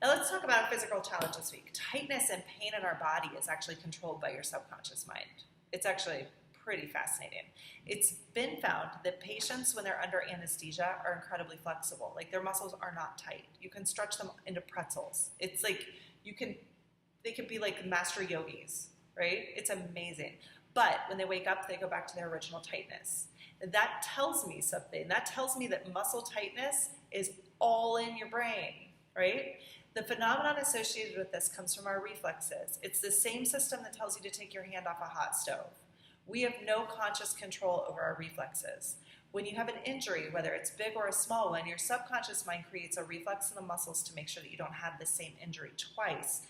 Now let's talk about a physical challenge this week. Tightness and pain in our body is actually controlled by your subconscious mind. It's actually pretty fascinating. It's been found that patients, when they're under anesthesia, are incredibly flexible. Like their muscles are not tight. You can stretch them into pretzels. It's like they could be like master yogis, right? It's amazing. But when they wake up, they go back to their original tightness. That tells me something. That tells me that muscle tightness is all in your brain, right? The phenomenon associated with this comes from our reflexes. It's the same system that tells you to take your hand off a hot stove. We have no conscious control over our reflexes. When you have an injury, whether it's big or a small one, your subconscious mind creates a reflex in the muscles to make sure that you don't have the same injury twice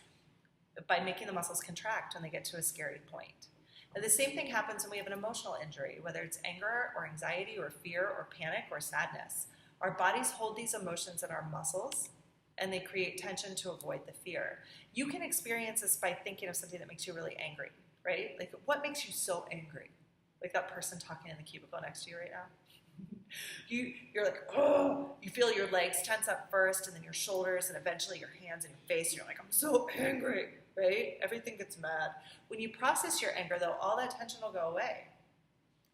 by making the muscles contract when they get to a scary point. And the same thing happens when we have an emotional injury, whether it's anger or anxiety or fear or panic or sadness. Our bodies hold these emotions in our muscles and they create tension to avoid the fear. You can experience this by thinking of something that makes you really angry, right? Like, what makes you so angry? Like that person talking in the cubicle next to you right now. You're like, oh, you feel your legs tense up first and then your shoulders and eventually your hands and your face. And you're like, I'm so angry, right? Everything gets mad. When you process your anger, though, all that tension will go away.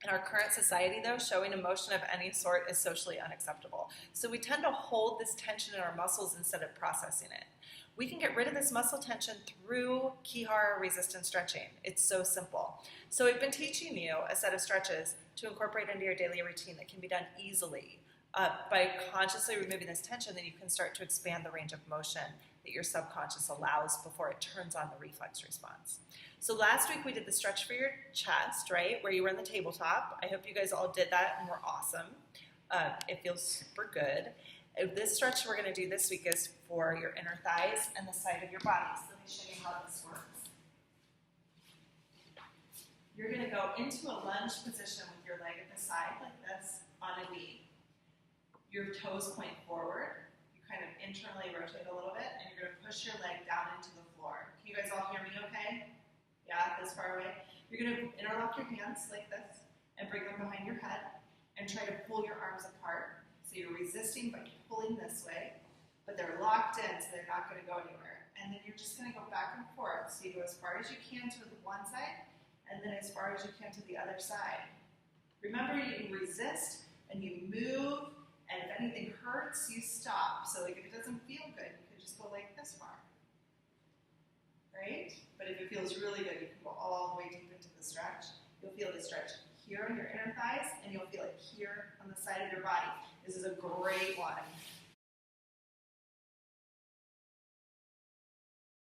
In our current society, though, showing emotion of any sort is socially unacceptable. So we tend to hold this tension in our muscles instead of processing it. We can get rid of this muscle tension through Ki-Hara resistant stretching. It's so simple. So we've been teaching you a set of stretches to incorporate into your daily routine that can be done easily. By consciously removing this tension, then you can start to expand the range of motion that your subconscious allows before it turns on the reflex response. So last week we did the stretch for your chest, right, where you were on the tabletop. I hope you guys all did that and were awesome. It feels super good. This stretch we're going to do this week is for your inner thighs and the side of your body. So let me show you how this works. You're going to go into a lunge position with your leg at the side like this on a V. Your toes point forward. You kind of internally rotate a little bit and you're going to push your leg down into the floor. Can you guys all hear me okay? Yeah, this far away. You're going to interlock your hands like this and bring them behind your head and try to pull your arms apart. So you're resisting by pulling this way, but they're locked in so they're not going to go anywhere. And then you're just going to go back and forth. So you go as far as you can to the one side and then as far as you can to the other side. Remember, you resist and you move, and if anything hurts, you stop. So like if it doesn't feel good, you can just go like this far. Right? But if it feels really good, you can go all the way deep into the stretch. You'll feel the stretch here on your inner thighs, and you'll feel it here on the side of your body. This is a great one